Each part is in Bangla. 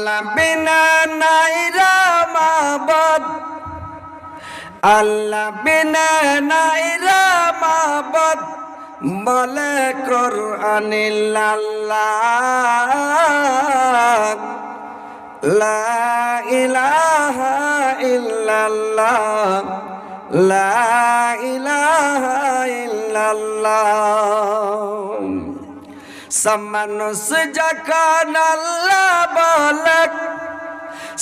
আল্লাহ বিনা নাই মাবুদ, আল্লাহ বিনা নাই মাবুদ, বলে কোরআনিল আল্লাহ। লা ইলাহা ইল্লাল্লাহ, লা ইলাহা ইল্লাল্লাহ। সমানুষ যখন আল্লাহ বলে,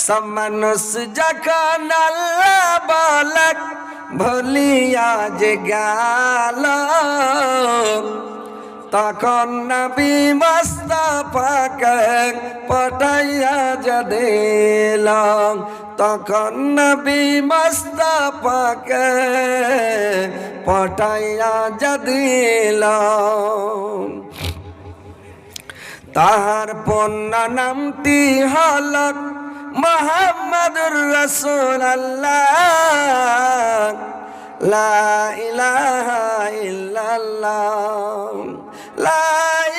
সমানুষ যখন আল্লাহ বলে, ভুলিয়া যে গেল, তখন নবী মুস্তাফাকে পাঠাইয়া যে দিল, তখন নবী মুস্তাফাকে পাঠাইয়া যে দিল। তাহার পূর্ণ নামটি হল মুহাম্মদুর রাসূলুল্লাহ। লা ইলাহা ইল্লাল্লাহ, লা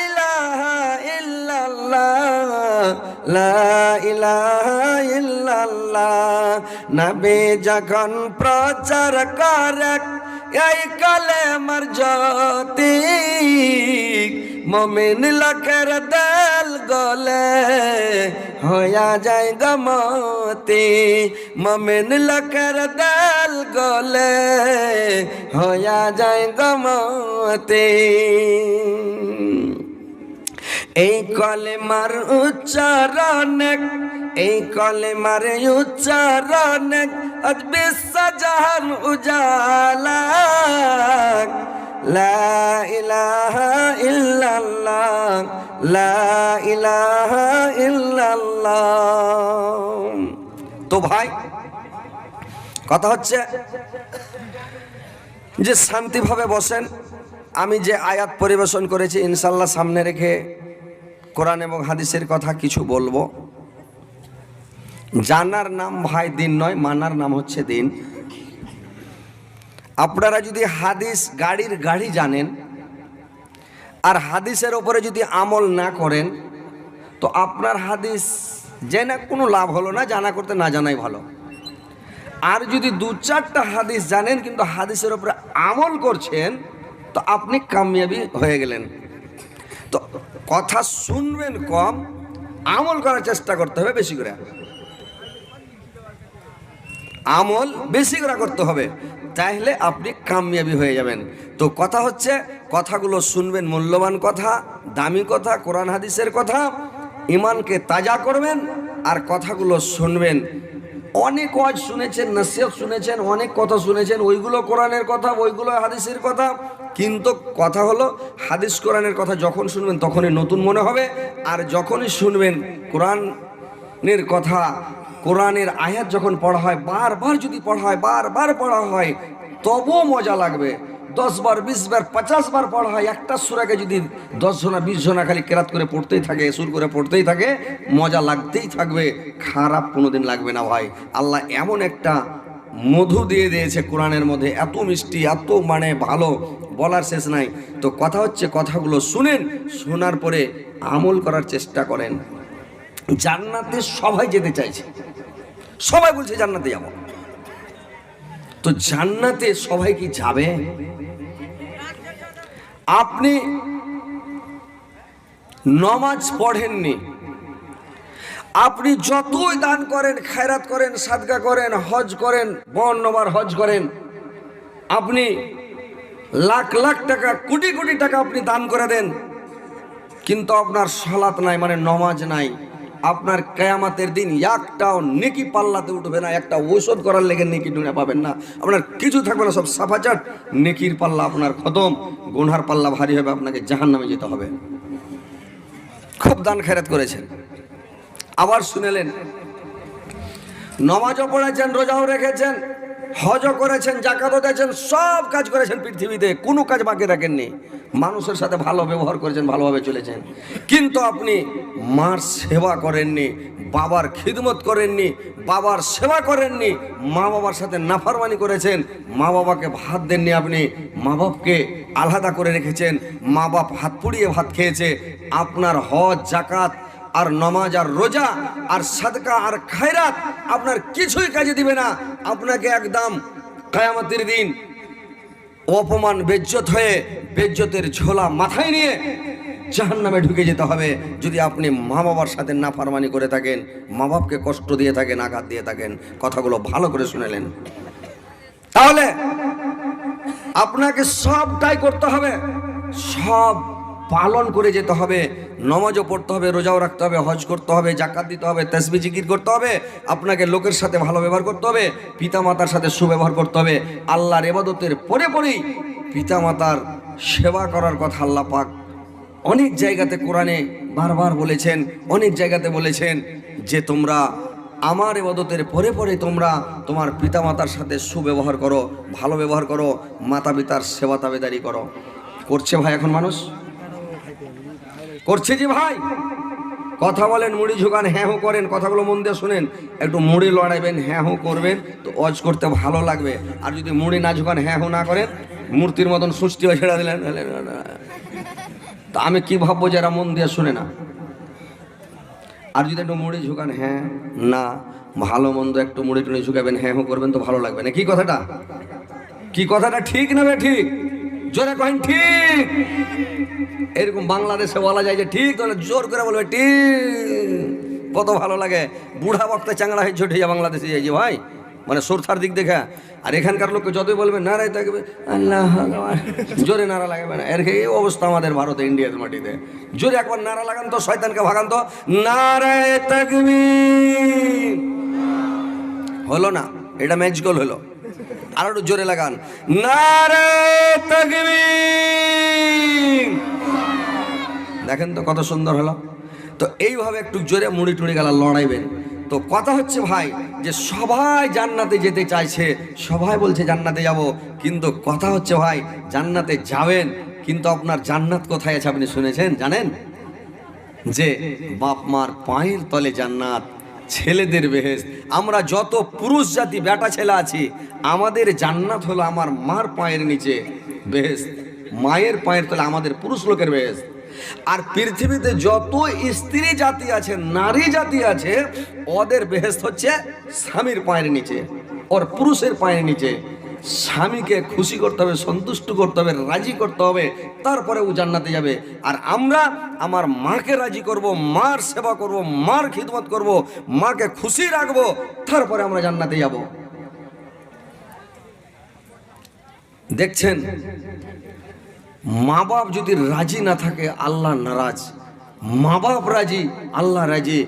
ইলাহা ইল্লাল্লাহ, লা ইলাহা ইল্লাল্লাহ। নবী যখন প্রচার করে এই কালেমার জ্যোতি, মুমিন লোকের দিল গলে হইয়া যায় গমতি, মুমিন লোকের দিল গলে হইয়া যায় গমতি। এই কলেমার উচ্চারণে, এই কলেমার উচ্চারণে আজ বিশ্ব জাহান উজালা। লা ইলাহা ইল্লাল্লাহ, লা ইলাহা ইল্লাল্লাহ। তো ভাই কথা হচ্ছে যে শান্তিভাবে বসেন। আমি যে আয়াত পরিবেশন করেছি ইনশাআল্লাহ সামনে রেখে কোরআন এবং হাদিসের কথা কিছু বলবো। জানার নাম ভাই দিন নয়, মানার নাম হচ্ছে দিন। আপনারা যদি হাদিস গাড়ির গাড়ি জানেন আর হাদিসের ওপরে যদি আমল না করেন, তো আপনার হাদিস জেনে কোনো লাভ হলো না, জানা করতে না জানাই ভালো। আর যদি দু চারটা হাদিস জানেন কিন্তু হাদিসের ওপরে আমল করছেন, তো আপনি কামিয়াবি হয়ে গেলেন। তো কথা শুনবেন কম, আমল করার চেষ্টা করতে হবে বেশি করে, আমল বেশি করে করতে হবে, তাহলে আপনি কামিয়াবি হয়ে যাবেন। তো কথা হচ্ছে কথাগুলো শুনবেন, মূল্যবান কথা, দামি কথা, কোরআন হাদিসের কথা, ইমানকে তাজা করবেন। আর কথাগুলো শুনবেন, অনেক ওয়াজ শুনেছেন, নসিহত শুনেছেন, অনেক কথা শুনেছেন, ওইগুলো কোরআনের কথা, ওইগুলো হাদিসের কথা। কিন্তু কথা হলো হাদিস কোরআনের কথা যখন শুনবেন তখনই নতুন মনে হবে, আর যখনই শুনবেন কোরআনের কথা, কোরআনের আয়াত যখন পড়া হয়, বারবার যদি পড়া হয়, বারবার পড়া হয়, তবুও মজা লাগবে। 10 বার 20 বার 50 বার পড়া হয়, একটা সূরাকে যদি 10 জনা 20 জনা খালি কেরাত করে পড়তেই থাকে, সুর করে পড়তেই থাকে, মজা লাগতেই থাকবে, খারাপ কোনোদিন লাগবে না ভাই। আল্লাহ এমন একটা মধু দিয়ে দিয়েছে কোরআনের মধ্যে, এত মিষ্টি, এত মানে ভালো, বলার শেষ নাই। তো কথা হচ্ছে কথাগুলো শুনেন, শোনার পরে আমল করার চেষ্টা করেন। জান্নাতে সবাই যেতে চাইছে, সবাই বলছে জান্নাতে যাব। তো জান্নাতে সবাই কি যাবে? আপনি নামাজ পড়েননি, আপনি যতই দান করেন, খায়রাত করেন, সাদকা করেন, হজ করেন, 52 হজ করেন, আপনি লাখ লাখ টাকা, কোটি কোটি টাকা আপনি দান করে দেন, কিন্তু আপনার সালাত নাই, মানে নামাজ নাই, আপনার কিয়ামতের দিন একটাও নেকি পাল্লাতে উঠবে না। একটা ঔষধ করার লেগে নেকি দুনিয়া পাবেন না, আপনার কিছু থাকবে না, সব সাফাচাট। নেকির পাল্লা আপনার খতম, গুনহার পাল্লা ভারী হবে, আপনাকে জাহান্নামে যেতে হবে। খুব দান খেরাত করেছেন, আবার শুনেলেন নামাজও পড়েছেন, রোজাও রেখেছেন, হজও করেছেন, জাকাতও দিয়েছেন, সব কাজ করেছেন, পৃথিবীতে কোনো কাজ বাকি রাখেননি, মানুষের সাথে ভালো ব্যবহার করেছেন, ভালোভাবে চলেছেন, কিন্তু আপনি মার সেবা করেননি, বাবার খিদমত করেননি, বাবার সেবা করেননি, মা বাবার সাথে নাফরমানি করেছেন, মা বাবাকে ভাত দেননি, আপনি মা বাপকে আলাদা করে রেখেছেন, মা বাপ হাত পুড়িয়ে ভাত খেয়েছে। আপনার হজ জাকাত আর নমাজ আর রোজা আর সাদকা আর খায়রাত আপনার কিছুই কাজে দিবে না। আপনাকে একদম কিয়ামতের দিন অপমান বেজ্জত হয়ে বেজ্জতের ঝোলা মাথায় নিয়ে জাহান্নামে ঢুকে যেতে হবে যদি আপনি মা বাবার সাথে নাফরমানি করে থাকেন, মা বাপকে কষ্ট দিয়ে থাকেন, আঘাত দিয়ে থাকেন। কথাগুলো ভালো করে শুনেলেন। তাহলে আপনাকে সবটাই করতে হবে, সব পালন করে যেতে হবে। নামাজও পড়তে হবে, রোজাও রাখতে হবে, হজ করতে হবে, যাকাত দিতে হবে, তাসবিহ জিকির করতে হবে। আপনাকে লোকের সাথে ভালো ব্যবহার করতে হবে, পিতামাতার সাথে সুব্যবহার করতে হবে। আল্লাহর ইবাদতের পরে পরেই পিতামাতার সেবা করার কথা আল্লাহ পাক অনেক জায়গাতে কোরআনে বারবার বলেছেন, অনেক জায়গাতে বলেছেন যে তোমরা আমার ইবাদতের পরে পরে তোমরা তোমার পিতামাতার সাথে সুব্যবহার করো, ভালো ব্যবহার করো, মাতা পিতার সেবা তাবেদারি করো। করছে ভাই এখন মানুষ? করছে জি ভাই? কথা বলেন, মুড়ি ঝুকান, হ্যাঁ হো করেন। কথাগুলো মন দিয়ে শুনেন। একটু মুড়ি লড়াইবেন, হ্যাঁ হো করবেন, তো অজ করতে ভালো লাগবে। আর যদি মুড়ি না ঝুকান, হ্যাঁ হো না করেন, মূর্তির মতন সুষ্টি হয়ে ছেড়ে দিলেন, তা আমি কি ভাববো যারা মন দিয়ে শুনে না। আর যদি একটু মুড়ি ঝুকান, হ্যাঁ না ভালো মন্দ একটু মুড়ি টুড়ি ঝুকাবেন, হ্যাঁ হো করবেন, তো ভালো লাগবে না। কি কথাটা, কি কথাটা ঠিক না? ঠিক জোরে কহেন ঠিক। এরকম বাংলাদেশে বলা যায় যে ঠিক, তাহলে জোর করে বলবে ঠিক। কত ভালো লাগে। বুড়া বক্তা চাংড়া হয়ে ছোটে যা বাংলাদেশে যাই যে ভাই, মানে সরসার দিক দেখে। আর এখানকার লোককে যতই বলবে নারাই থাকবে আল্লাহ, জোরে নারা লাগাবে না। এর এই অবস্থা আমাদের ভারতে, ইন্ডিয়ার মাটিতে। জোরে একবার নারা লাগান তো, শয়তানকে ভাগান তো, নারায়ে তাকবীর। হলো না? এটা ম্যাজিক্যাল হলো। আর একটু জোরে লাগান, নারায়ে তাকবীর। দেখেন তো কত সুন্দর হলো। তো এইভাবে একটু জোরে মুড়ি টুড়ি গালা লড়াইবেন। তো কথা হচ্ছে ভাই যে সবাই জান্নাতে যেতে চাইছে, সবাই বলছে জান্নাতে যাব, কিন্তু কথা হচ্ছে ভাই জান্নাতে যাবেন, কিন্তু আপনার জান্নাত কোথায় আছে আপনি শুনেছেন? জানেন যে বাপ মার পায়ের তলে জান্নাত, ছেলেদের বেহেশত। আমরা যত পুরুষ জাতি বেটা ছেলে আছি, আমাদের জান্নাত হলো আমার মার পায়ের নিচে বেহেশত, মায়ের পায়ের তলে আমাদের পুরুষ লোকের বেহেশত। আর পৃথিবীতে যত স্ত্রী জাতি আছে, নারী জাতি আছে, ওদের বেহেশত হচ্ছে স্বামীর পায়ের নিচে, ওর পুরুষের পায়ের নিচে। স্বামীকে খুশি করতে হবে, সন্তুষ্ট করতে হবে, রাজি করতে হবে, তারপরে ও জান্নাতে যাবে। আর আমরা আমার মাকে রাজি করব, মার সেবা করব, মার খিদমত করব, মাকে খুশি রাখবো, তারপরে আমরা জান্নাতে যাব। দেখছেন, মা বাপ যদি রাজি না থাকে আল্লাহ নারাজ, মা বাপ রাজি আল্লাহ রাজি।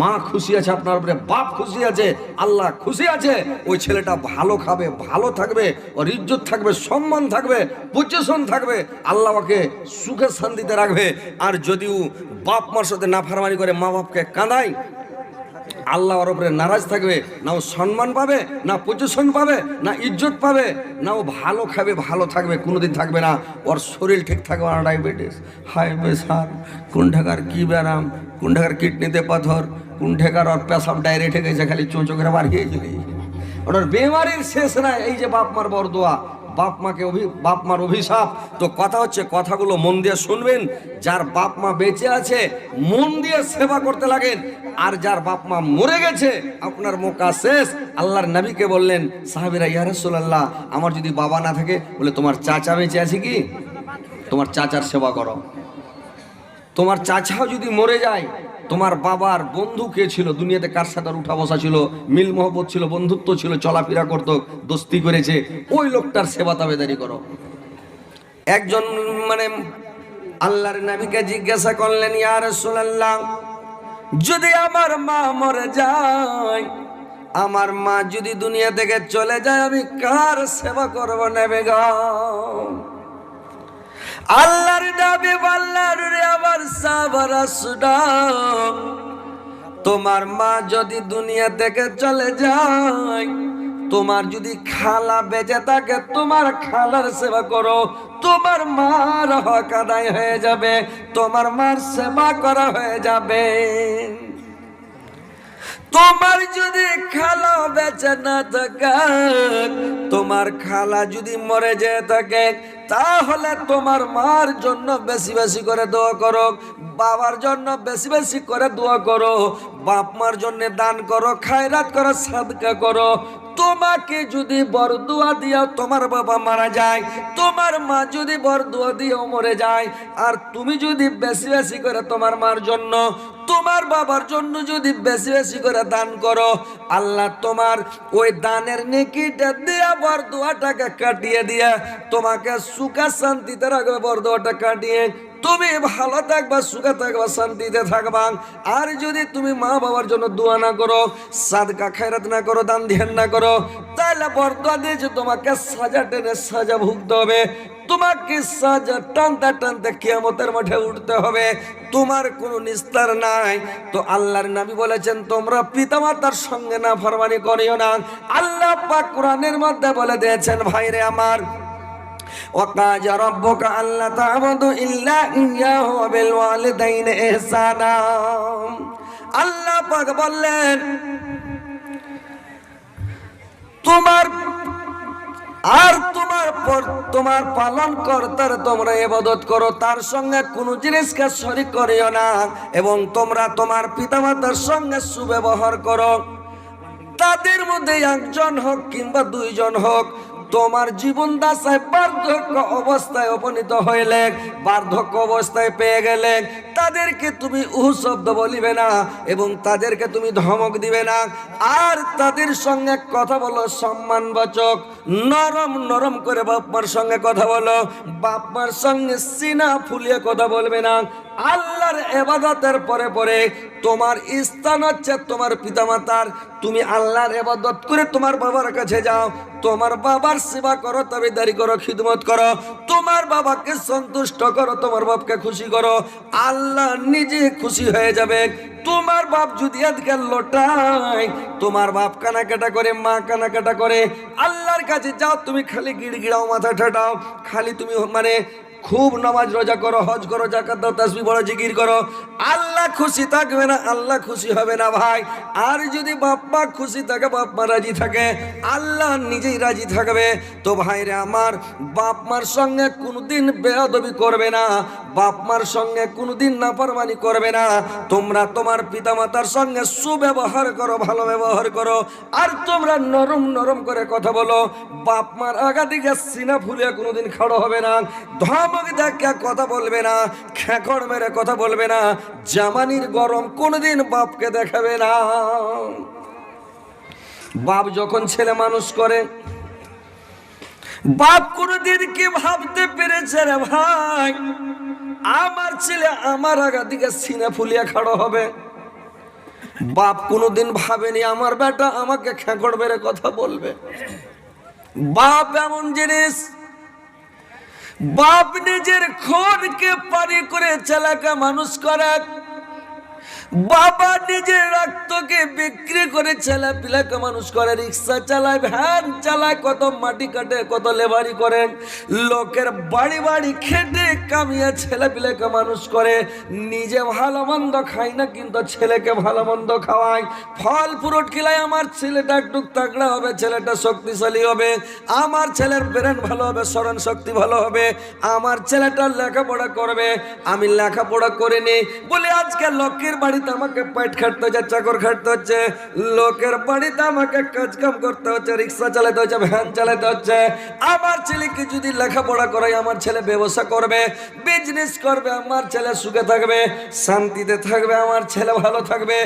মা খুশি আছে আপনার উপরে, বাপ খুশি আছে, আল্লাহ খুশি আছে। ওই ছেলেটা ভালো খাবে, ভালো থাকবে, ওর ইজ্জত থাকবে, সম্মান থাকবে, পজিশন থাকবে, আল্লাহ ওকে সুখে শান্তিতে রাখবে। আর যদিও বাপ মার সাথে নাফরমানি করে, মা বাপকে কাঁদায়, আল্লাহ ওর উপরে নারাজ থাকবে। না ও সম্মান পাবে, না পজিশন পাবে, না ইজ্জত পাবে, না ও ভালো খাবে, ভালো থাকবে, কোনোদিন থাকবে না। ওর শরীর ঠিক থাকবে না, ডায়াবেটিস, হাই প্রেশার, কোন ঢাকার কী ব্যারাম, কোন ঢাকার কিডনিতে পাথর, কোন ঢাকার ওর পেশাব ডায়রিয়া ঠেকে গেছে, খালি চোঁচো করে বার হয়ে গেছে। ওনার বেমারির শেষ নাই। এই যে বাপ মার বরদোয়া, বাপ মার অভিশাপ। তো কথা হচ্ছে, কথাগুলো মন দিয়ে শুনবেন। যার বাপ মা বেঁচে আছে মন দিয়ে সেবা করতে লাগেন, আর যার বাপ মা মরে গেছে আপনার মোকা শেষ। আল্লাহর নবীকে বললেন সাহাবীরা, ইয়া রাসূলুল্লাহ, আমার যদি বাবা না থাকে, বলে তোমার চাচা বেঁচে আছে কি? তোমার চাচার সেবা করো। তোমার চাচাও যদি মরে যায়, তোমার বাবার বন্ধু কে ছিল দুনিয়াতে, কার সাথে উঠা বসা ছিল, মিল মহব্বত ছিল, বন্ধুত্ব ছিল, চলাফেরা করতো, দোস্তি করেছে, ওই লোকটার সেবা তাবেদারি করো। একজন আল্লাহর নবীকে জিজ্ঞাসা করলেন, ইয়া রাসূলুল্লাহ, যদি আমার মা মরে যায়, আমার মা যদি দুনিয়া থেকে চলে যায়, আমি কার সেবা করব নবী গো? আল্লাহর নবী বললেন, রে আমার সাহাবারা শুনো, তোমার মা যদি দুনিয়া থেকে চলে যায়, তোমার যদি খালা বেঁচে থাকে, তোমার খালার সেবা করো, তোমার মার হক আদায় হয়ে যাবে, তোমার মার সেবা করা হয়ে যাবে। তোমার যদি খালা বেঁচে না থাকে, তোমার খালা যদি মরে যেয়ে থাকে, তাহলে তোমার মার জন্য বেশি বেশি করে দোয়া করো, বাবার জন্য বেশি বেশি করে দোয়া করো, বাপ মার জন্য দান করো, খায়রাত করো, সাদকা করো। তোমাকে যদি বরদুয়া দিয়া তোমার বাবা মারা যায়, তোমার মা যদি বরদুয়া দিয়েও মরে যায়, আর তুমি যদি বেশি বেশি করে তোমার মার জন্য, তোমার বাবার জন্য যদি বেশি বেশি করে দান করো, আল্লাহ তোমার ওই দানের নেকিটা দিয়া বরদুয়াটাকে কাটিয়ে দিয়ে তোমাকে সুখে শান্তিতে রাখবে। বরদুয়াটা কাটিয়ে তুমি ভালো থাকবা, সুখে থাকবা, শান্তিতে থাকবা। আর যদি তুমি মা বাবার জন্য দোয়া না করো, সাদকা খায়রাত না করো, দান ধ্যান না করো, তাহলে বরদুয়া দিয়েছে তোমাকে সাজা টেনে সাজা ভুগতে হবে। তোমাকে সাজা টানতে টানতে কিয়ামতের মাঠে উঠতে হবে, তোমার কোনো নিস্তার নাই। তো আল্লাহর নবী বলেছেন তোমরা পিতামাতার সঙ্গে না ফরমানি করিও না। আল্লাহ পাক কোরআনের মধ্যে বলে দিয়েছেন ভাইরে আমার, ওয়াকাজা রাব্বুকা আল্লা তা'বুদু ইল্লা ইয়্যাহু ওয়া বিল ওয়ালিদাইনি ইহসানা। আল্লাহ পাক বললেন তোমার পালন কর্তার তোমরা ইবাদত করো, তার সঙ্গে কোনো জিনিসকে শরীক করিও না, এবং তোমরা তোমার পিতামাতার সঙ্গে সুব্যবহার করো। তাদের মধ্যে একজন হোক কিংবা দুইজন হোক, তোমার জীবন দশায় বার্ধক্য অবস্থায় উপনীত হইলে, বার্ধক্য অবস্থায় পেয়ে গেলে, তাদেরকে তুমি উহু শব্দ বলিবে না এবং তাদেরকে তুমি ধমক দিবে না। আর তাদের সঙ্গে কথা বলো সম্মানবাচক, নরম নরম করে বাপমার সঙ্গে কথা বলো, বাপমার সঙ্গে সিনা ফুলিয়ে কথা বলবে না। আল্লাহর ইবাদতের পরে পরে তোমার স্থান হচ্ছে তোমার পিতামাতার। তুমি আল্লাহর ইবাদত করে তোমার বাবার কাছে যাও, তোমার বাবার সেবা করো, তাবেদারি করো, খিদমত করো, তোমার বাবাকে সন্তুষ্ট করো, তোমার বাপকে খুশি করো, আল্লাহ নিজে খুশি হয়ে যাবে। তোমার বাপ যদি আজকে লোটায়, তোমার বাপ কানাকাটা করে, মা কানাকাটা করে, আল্লাহর কাছে যাও, তুমি খালি গিড়গিড়াও, মাথা ঠাটাও, খালি তুমি মানে খুব নামাজ রোজা করো, হজ করো, যাকাত দাও, তাসবিহ পড়ো, জিকির করো, আল্লাহ খুশি থাকবে না, আল্লাহ খুশি হবে না ভাই। আর যদি বাপ মা খুশি থাকে, বাপ মা রাজি থাকে, আল্লাহ নিজেই রাজি থাকবে। তো ভাইরে আমার, বাপ মার সঙ্গে কোনোদিন বেয়াদবি করবে না, বাপ মার সঙ্গে কোনোদিন নাফরমানি করবে না। তোমরা তোমার পিতামাতার সঙ্গে সুব্যবহার করো, ভালো ব্যবহার করো, আর তোমরা নরম নরম করে কথা বলো। বাপ মার আগা দিকে সিনা ফুলিয়ে কোনোদিন খাড়ো হবে না, ধমক দেখে কথা বলবে না, খেকড় মেরে কথা বলবে না, জামানির গরম কোনোদিন বাপকে দেখাবে না। বাপ যখন ছেলে মানুষ করে, বাপ কোনোদিন কি ভাবতে পেরেছে রে ভাই, আমার ছেলে আমার আগা দিকে সিনা ফুলিয়া খাড়ো হবে? বাপ কোনোদিন ভাবেনি আমার বেটা আমাকে খেকড় মেরে কথা বলবে। বাপ এমন জিনিস, বাপ নিজের খুনকে পানি করে ছেলেকে মানুষ করে, বাবা নিজের রক্তকে বিক্রি করে ছেলে পিলাকে মানুষ করে, রিক্সা চালায়, ভ্যান চালায়, কত মাটি কাটে, কত লেবারি করে, লোকের বাড়ি বাড়ি খেটে কামিয়ে ছেলে পিলাকে মানুষ করে। নিজে ভালো মন্দ খায় না, কিন্তু ছেলেকে ভালো মন্দ খাওয়ায়, ফল ফ্রুট খিলায়। আমার ছেলেটা একটু তাগড়া হবে, ছেলেটা শক্তিশালী হবে, আমার ছেলের ব্রেন ভালো হবে, স্মরণ শক্তি ভালো হবে, আমার ছেলেটা লেখাপড়া করবে। আমি লেখাপড়া করিনি বলে আজকে লোকের বাড়িতে আমাকে পেট খাটতে হচ্ছে, চাকর খাটতে হচ্ছে, লোকের বাড়িতে আমাকে কাজ কাম করতে হচ্ছে, রিক্সা চালাতে হচ্ছে, ভ্যান চালাতে হচ্ছে। আমার ছেলেকে যদি লেখাপড়া করাই, আমার ছেলে ব্যবসা করবে, বিজনেস করবে, আমার ছেলে সুখে থাকবে, শান্তিতে থাকবে, আমার ছেলে ভালো থাকবে।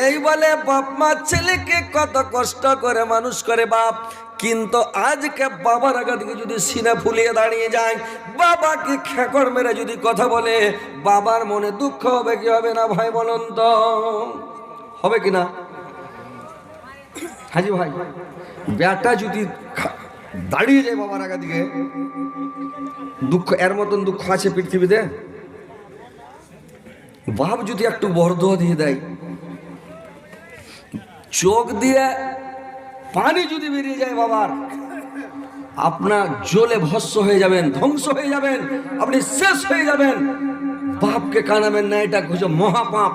এই বলে বাপ মা ছেলেকে কত কষ্ট করে মানুষ করে বাপ। কিন্তু আজকে বাবার আগা থেকে যদি সিনা ফুলিয়ে দাঁড়িয়ে যায়, বাবাকে খেকড় মেরে যদি কথা বলে, বাবার মনে দুঃখ হবে কি হবে না ভাই বলুন তো? হবে কিনা হাজি ভাই? বেটা যদি দাঁড়িয়ে যায় বাবার আগা দিকে, দুঃখ এর মতন দুঃখ আছে পৃথিবীতে? বাপ যদি একটু বরদোয়া দিয়ে দেয়, চোখ দিয়ে পানি যদি বেরিয়ে যায় বাবার, আপনার জ্বলে ভস্ম হয়ে যাবেন, ধ্বংস হয়ে যাবেন, আপনি শেষ হয়ে যাবেন। বাপকে কানাবেন না, এটা হচ্ছে মহাপাপ।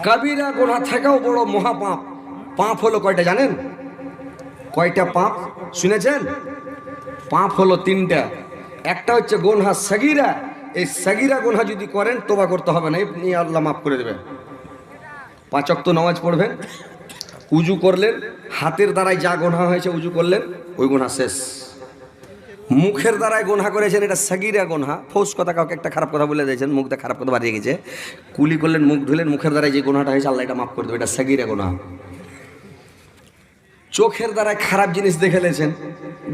কবিরা গুনাহ থেকেও বড় মহাপাপ। পাপ হলো কয়টা জানেন? কয়টা পাপ শুনেছেন? পাপ হলো তিনটা। একটা হচ্ছে গুনহা সাগীরা। এই সাগীরা গুনহা যদি করেন তওবা করতে হবে না, এমনি আল্লাহ মাফ করে দেবে। 5 ওয়াক্ত নামাজ পড়বেন, উজু করলেন, হাতের দ্বারাই যা গুনহা হয়েছে উজু করলেন, ওই গুনহা শেষ। মুখের দ্বারাই গুনহা করেছেন, এটা সাগীরা গুনহা। ফৌস কথা, কাউকে একটা খারাপ কথা বলে দিয়েছেন, মুখটা খারাপ কথা বাড়িয়ে গেছে, কুলি করলেন, মুখ ধুলেন, মুখের দ্বারাই যে গুনহাটা হয়েছে আল্লাহ এটা মাফ করে দেবে, এটা সাগীরা গুনহা। চোখের দ্বারাই খারাপ জিনিস দেখে লেছেন,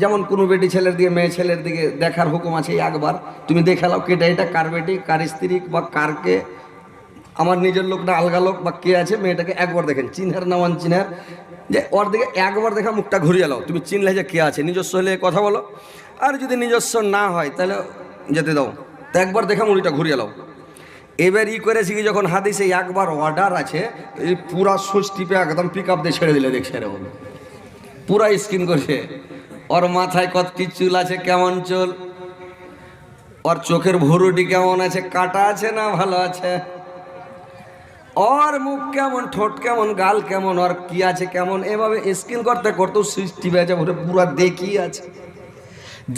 যেমন কোনো বেটি ছেলের দিকে মেয়ে ছেলের দিকে দেখার হুকুম আছে, একবার তুমি দেখে নাও কেটে এটা কার বেটি, কার স্ত্রী বা কারকে, আমার নিজের লোক না আলগা লোক বা কে আছে, মেয়েটাকে একবার দেখেন, চিনহার না ওয়ান চিনহার, যে ওর দিকে একবার দেখা মুখটা ঘুরিয়ে নাও, তুমি চিনলে যে কে আছে। নিজস্ব হলে কথা বলো, আর যদি নিজস্ব না হয় তাহলে যেতে দাও, তো একবার দেখা মুড়িটা ঘুরিয়ে নাও। এবার করেছি কি, যখন হাদিসে একবার অর্ডার আছে, এই পুরা সুইচ টিপে একদম পিক আপ দিয়ে ছেড়ে দিলে দেখছে এরকম পুরা স্কিন করছে। ওর মাথায় কত কি চুল আছে, কেমন চুল, ওর চোখের ভুরুটি কেমন আছে, কাটা আছে না ভালো আছে, ওর মুখ কেমন, ঠোঁট কেমন, গাল কেমন, ওর কি আছে কেমন, এভাবে স্কিন করতে করতেও সুইচ টিপে আছে, পুরা দেখি আছে।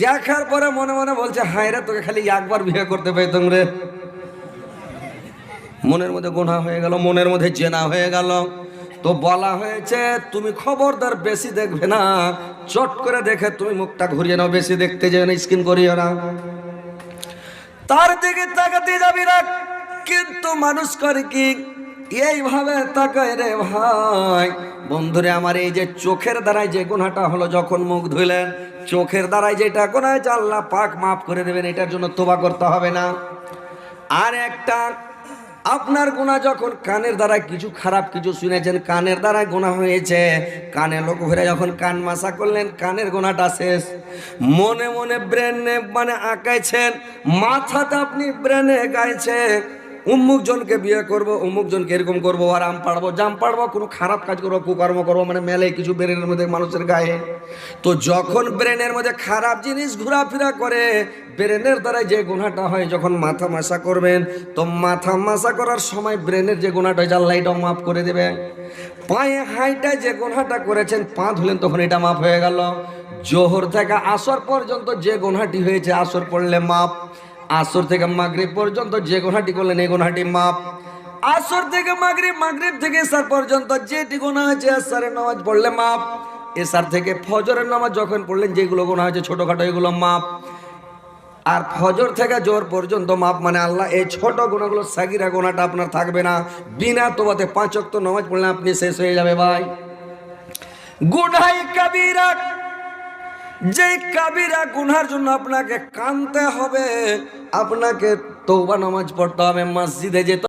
দেখার পরে মনে মনে বলছে, হায় রে, তোকে খালি একবার বিয়ে করতে পেতাম রে। মনের মধ্যে গুনাহ হয়ে গেল, মনের মধ্যে জেনা হয়ে গেল। তো বলা হয়েছে তুমি খবরদার বেশি দেখবে না, চট করে দেখে তুমি মুখটা ঘুরিয়ে নাও, বেশি দেখতে যেও না, স্কিন করিও না, তার দিকে তাকাতে যাবি না। কিন্তু মানুষ করে কি, এইভাবে তাকায় রে ভাই। বন্ধুরে আমার, এই যে চোখের দ্বারাই যে গুনাহটা হলো, যখন মুখ ধুইলেন, চোখের দ্বারাই যেটা গুনাহ হয়েছে আল্লাহ পাক মাফ করে দেবেন, এটার জন্য তওবা করতে হবে না। আর একটা, আপনার গুনাহ যখন কানের দ্বারা কিছু খারাপ কিছু শুনেছেন, কানের দ্বারা গুনাহ হয়েছে, কানে লোক ঘুরে যখন কান মাসা করলেন, কানের গুনাহটা শেষ। মনে মনে ব্রেনে মানে আঁকাইছেন, মাথাতে আপনি ব্রেনে গাইছে, উম্মুক জনকে বিয়ে করব, উম্মুক জনকে এরকম করবো, আরাম পাড়বো, জাম পাড়বো, কোনো খারাপ কাজ করবো, কুকর্ম করবো, মানে মেলে কিছু ব্রেনের মধ্যে মানুষের গায়ে। তো যখন ব্রেনের মধ্যে খারাপ জিনিস ঘোরাফেরা করে, ব্রেনের দ্বারা যে গুনাহটা হয়, যখন মাথা মাসা করবেন, তো মাথা মাসা করার সময় ব্রেনের যে গুনাহটা হয় আল্লাহ এটাও মাফ করে দেবে। পায়ে হাইটা যে গুনাহটা করেছেন, পা ধুলেন, তখন এটা মাফ হয়ে গেল। জোহর থেকে আসর পর্যন্ত যে গুনাহটি হয়েছে, আসর পড়লে মাফ। আসর থেকে মাগরিব পর্যন্ত যে গুনাহটি করলেন, এই গুনাহটি মাফ। আসর থেকে মাগরিব, মাগরিব থেকে ইশার পর্যন্ত যেটি গুনাহ হয়েছে, ইশারের নামাজ পড়লে মাফ। ইশার থেকে ফজরের নামাজ যখন পড়লেন, যেগুলো গুনাহ হয়েছে ছোটখাটো, এগুলো মাফ। আর ফজর থেকে জোহর পর্যন্ত মাপ, মানে আল্লাহ এই ছোট গুনাহগুলো, সাগীরা গুনাহটা আপনার থাকবে না। বিনা তওবাতে 5 ওয়াক্ত নামাজ পড়লে আপনি শেষ হয়ে যাবে ভাই। গুনাহ কাবীরা, যে কাবীরা গুনার জন্য আপনাকে কানতে হবে, আপনাকে তওবা নামাজ পড়তে হবে, মসজিদে যেতে